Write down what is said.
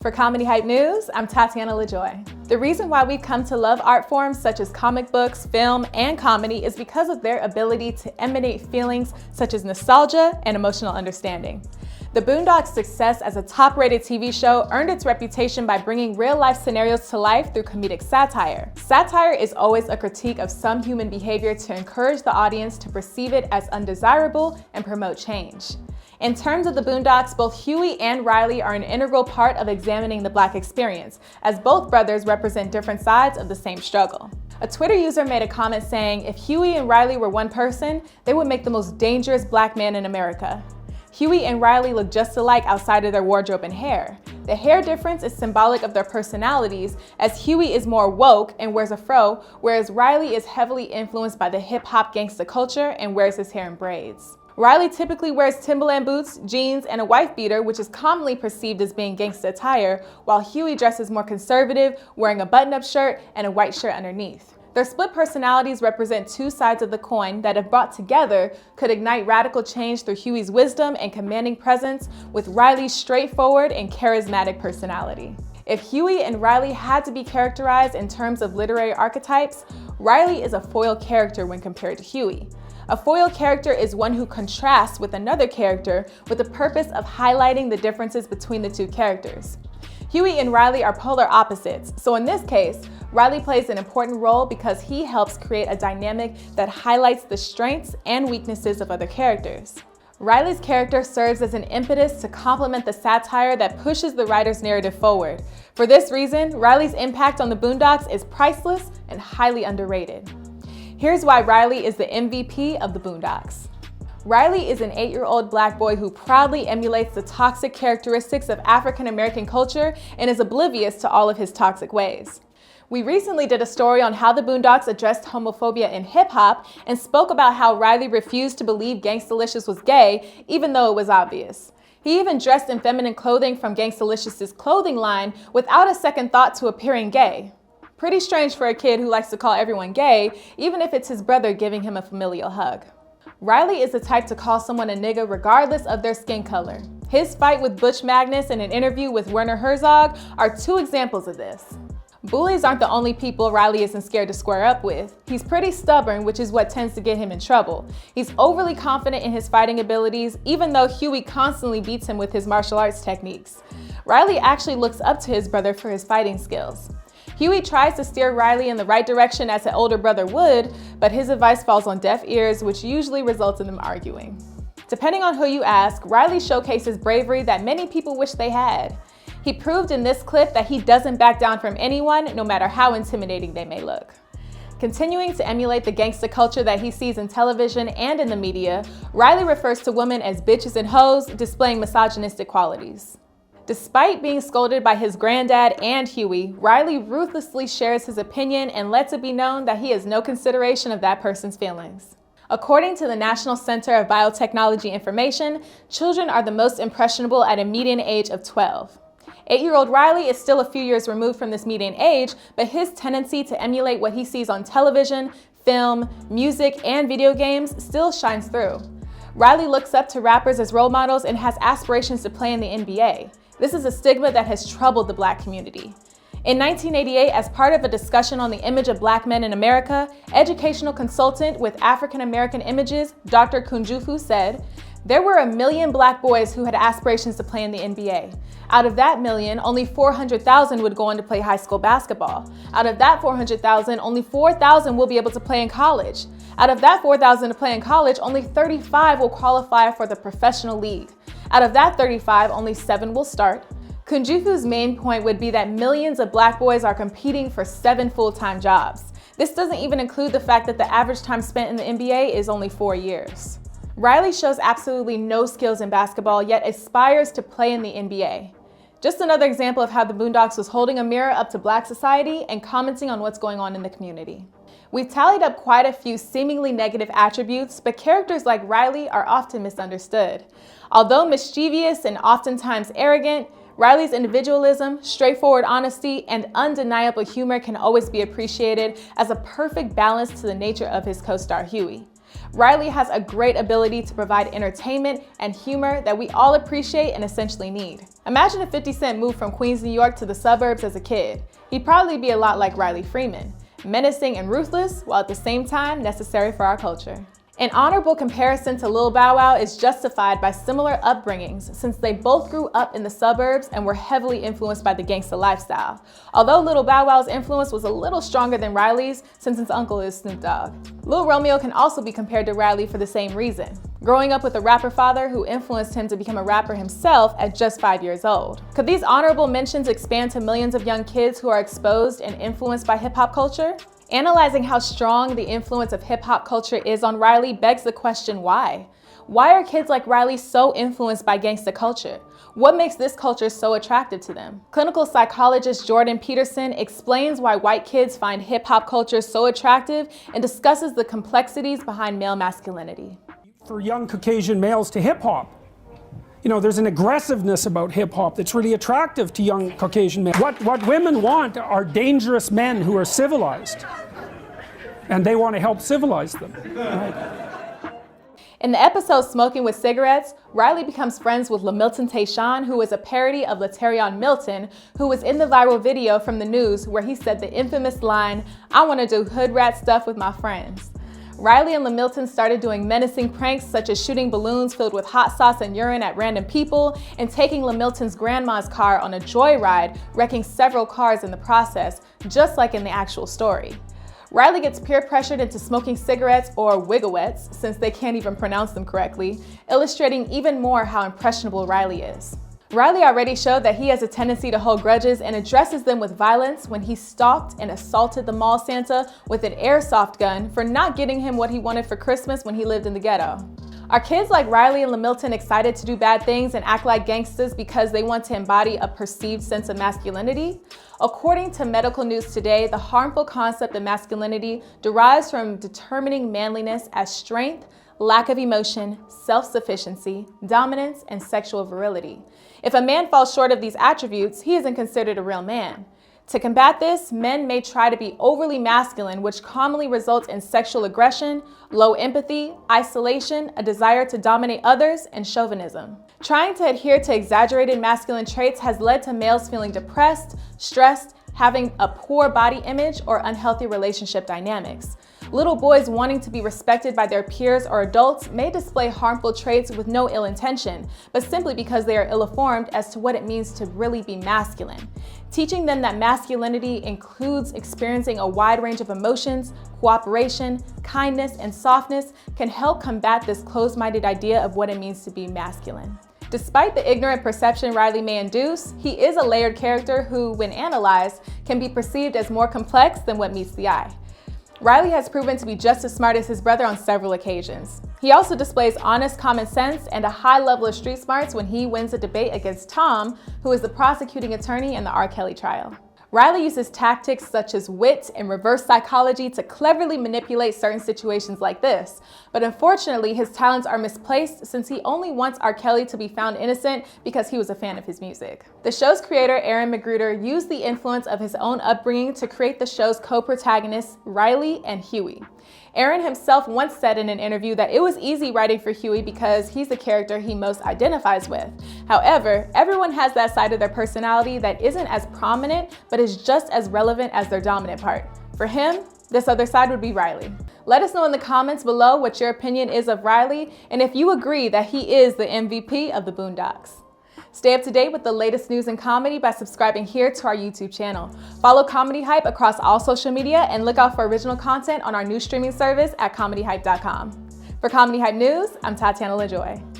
For Comedy Hype News, I'm Tatiana LaJoy. The reason why we've come to love art forms such as comic books, film, and comedy is because of their ability to emanate feelings such as nostalgia and emotional understanding. The Boondocks' success as a top-rated TV show earned its reputation by bringing real-life scenarios to life through comedic satire. Satire is always a critique of some human behavior to encourage the audience to perceive it as undesirable and promote change. In terms of the Boondocks, both Huey and Riley are an integral part of examining the Black experience, as both brothers represent different sides of the same struggle. A Twitter user made a comment saying, if Huey and Riley were one person, they would make the most dangerous Black man in America. Huey and Riley look just alike outside of their wardrobe and hair. The hair difference is symbolic of their personalities, as Huey is more woke and wears a fro, whereas Riley is heavily influenced by the hip-hop gangsta culture and wears his hair in braids. Riley typically wears Timberland boots, jeans, and a wife beater, which is commonly perceived as being gangsta attire, while Huey dresses more conservative, wearing a button-up shirt and a white shirt underneath. Their split personalities represent two sides of the coin that, if brought together, could ignite radical change through Huey's wisdom and commanding presence, with Riley's straightforward and charismatic personality. If Huey and Riley had to be characterized in terms of literary archetypes, Riley is a foil character when compared to Huey. A foil character is one who contrasts with another character with the purpose of highlighting the differences between the two characters. Huey and Riley are polar opposites, so in this case, Riley plays an important role because he helps create a dynamic that highlights the strengths and weaknesses of other characters. Riley's character serves as an impetus to complement the satire that pushes the writer's narrative forward. For this reason, Riley's impact on the Boondocks is priceless and highly underrated. Here's why Riley is the MVP of the Boondocks. Riley is an 8-year-old Black boy who proudly emulates the toxic characteristics of African American culture and is oblivious to all of his toxic ways. We recently did a story on how the Boondocks addressed homophobia in hip-hop and spoke about how Riley refused to believe Gangstalicious was gay, even though it was obvious. He even dressed in feminine clothing from Gangstalicious' clothing line without a second thought to appearing gay. Pretty strange for a kid who likes to call everyone gay, even if it's his brother giving him a familial hug. Riley is the type to call someone a nigga regardless of their skin color. His fight with Butch Magnus and an interview with Werner Herzog are two examples of this. Bullies aren't the only people Riley isn't scared to square up with. He's pretty stubborn, which is what tends to get him in trouble. He's overly confident in his fighting abilities, even though Huey constantly beats him with his martial arts techniques. Riley actually looks up to his brother for his fighting skills. Huey tries to steer Riley in the right direction as an older brother would, but his advice falls on deaf ears, which usually results in them arguing. Depending on who you ask, Riley showcases bravery that many people wish they had. He proved in this clip that he doesn't back down from anyone, no matter how intimidating they may look. Continuing to emulate the gangsta culture that he sees in television and in the media, Riley refers to women as bitches and hoes, displaying misogynistic qualities. Despite being scolded by his granddad and Huey, Riley ruthlessly shares his opinion and lets it be known that he has no consideration of that person's feelings. According to the National Center of Biotechnology Information, children are the most impressionable at a median age of 12. 8-year-old Riley is still a few years removed from this median age, but his tendency to emulate what he sees on television, film, music, and video games still shines through. Riley looks up to rappers as role models and has aspirations to play in the NBA. This is a stigma that has troubled the Black community. In 1988, as part of a discussion on the image of Black men in America, educational consultant with African American Images, Dr. Kunjufu said, "There were 1 million Black boys who had aspirations to play in the NBA. Out of that million, only 400,000 would go on to play high school basketball. Out of that 400,000, only 4,000 will be able to play in college. Out of that 4,000 to play in college, only 35 will qualify for the professional league. Out of that 35, only 7 will start." Kunjufu's main point would be that millions of Black boys are competing for 7 full-time jobs. This doesn't even include the fact that the average time spent in the NBA is only 4 years. Riley shows absolutely no skills in basketball, yet aspires to play in the NBA. Just another example of how the Boondocks was holding a mirror up to Black society and commenting on what's going on in the community. We've tallied up quite a few seemingly negative attributes, but characters like Riley are often misunderstood. Although mischievous and oftentimes arrogant, Riley's individualism, straightforward honesty, and undeniable humor can always be appreciated as a perfect balance to the nature of his co-star Huey. Riley has a great ability to provide entertainment and humor that we all appreciate and essentially need. Imagine if 50 Cent moved from Queens, New York to the suburbs as a kid. He'd probably be a lot like Riley Freeman, menacing and ruthless while at the same time necessary for our culture. An honorable comparison to Lil Bow Wow is justified by similar upbringings since they both grew up in the suburbs and were heavily influenced by the gangsta lifestyle. Although Lil Bow Wow's influence was a little stronger than Riley's since his uncle is Snoop Dogg. Lil Romeo can also be compared to Riley for the same reason, growing up with a rapper father who influenced him to become a rapper himself at just 5 years old. Could these honorable mentions expand to millions of young kids who are exposed and influenced by hip-hop culture? Analyzing how strong the influence of hip-hop culture is on Riley begs the question why? Why are kids like Riley so influenced by gangsta culture? What makes this culture so attractive to them? Clinical psychologist Jordan Peterson explains why white kids find hip-hop culture so attractive and discusses the complexities behind male masculinity. For young Caucasian males to hip-hop, there's an aggressiveness about hip-hop that's really attractive to young Caucasian men. What women want are dangerous men who are civilized, and they want to help civilize them. Right? In the episode Smoking with Cigarettes, Riley becomes friends with LaMilton Tayshaun, who is a parody of Latarion Milton, who was in the viral video from the news where he said the infamous line, "I want to do hood rat stuff with my friends." Riley and LaMilton started doing menacing pranks such as shooting balloons filled with hot sauce and urine at random people and taking LaMilton's grandma's car on a joyride, wrecking several cars in the process, just like in the actual story. Riley gets peer pressured into smoking cigarettes, or wigawets, since they can't even pronounce them correctly, illustrating even more how impressionable Riley is. Riley already showed that he has a tendency to hold grudges and addresses them with violence when he stalked and assaulted the mall Santa with an airsoft gun for not getting him what he wanted for Christmas when he lived in the ghetto. Are kids like Riley and LaMilton excited to do bad things and act like gangsters because they want to embody a perceived sense of masculinity? According to Medical News Today, the harmful concept of masculinity derives from determining manliness as strength, lack of emotion, self-sufficiency, dominance, and sexual virility. If a man falls short of these attributes, he isn't considered a real man. To combat this, men may try to be overly masculine, which commonly results in sexual aggression, low empathy, isolation, a desire to dominate others, and chauvinism. Trying to adhere to exaggerated masculine traits has led to males feeling depressed, stressed, having a poor body image, or unhealthy relationship dynamics. Little boys wanting to be respected by their peers or adults may display harmful traits with no ill intention, but simply because they are ill-informed as to what it means to really be masculine. Teaching them that masculinity includes experiencing a wide range of emotions, cooperation, kindness, and softness can help combat this closed-minded idea of what it means to be masculine. Despite the ignorant perception Riley may induce, he is a layered character who, when analyzed, can be perceived as more complex than what meets the eye. Riley has proven to be just as smart as his brother on several occasions. He also displays honest common sense and a high level of street smarts when he wins a debate against Tom, who is the prosecuting attorney in the R. Kelly trial. Riley uses tactics such as wit and reverse psychology to cleverly manipulate certain situations like this. But unfortunately, his talents are misplaced since he only wants R. Kelly to be found innocent because he was a fan of his music. The show's creator, Aaron Magruder, used the influence of his own upbringing to create the show's co-protagonists, Riley and Huey. Aaron himself once said in an interview that it was easy writing for Huey because he's the character he most identifies with. However, everyone has that side of their personality that isn't as prominent, but is just as relevant as their dominant part. For him, this other side would be Riley. Let us know in the comments below what your opinion is of Riley and if you agree that he is the MVP of the Boondocks. Stay up to date with the latest news and comedy by subscribing here to our YouTube channel. Follow Comedy Hype across all social media and look out for original content on our new streaming service at comedyhype.com. For Comedy Hype News, I'm Tatiana LaJoy.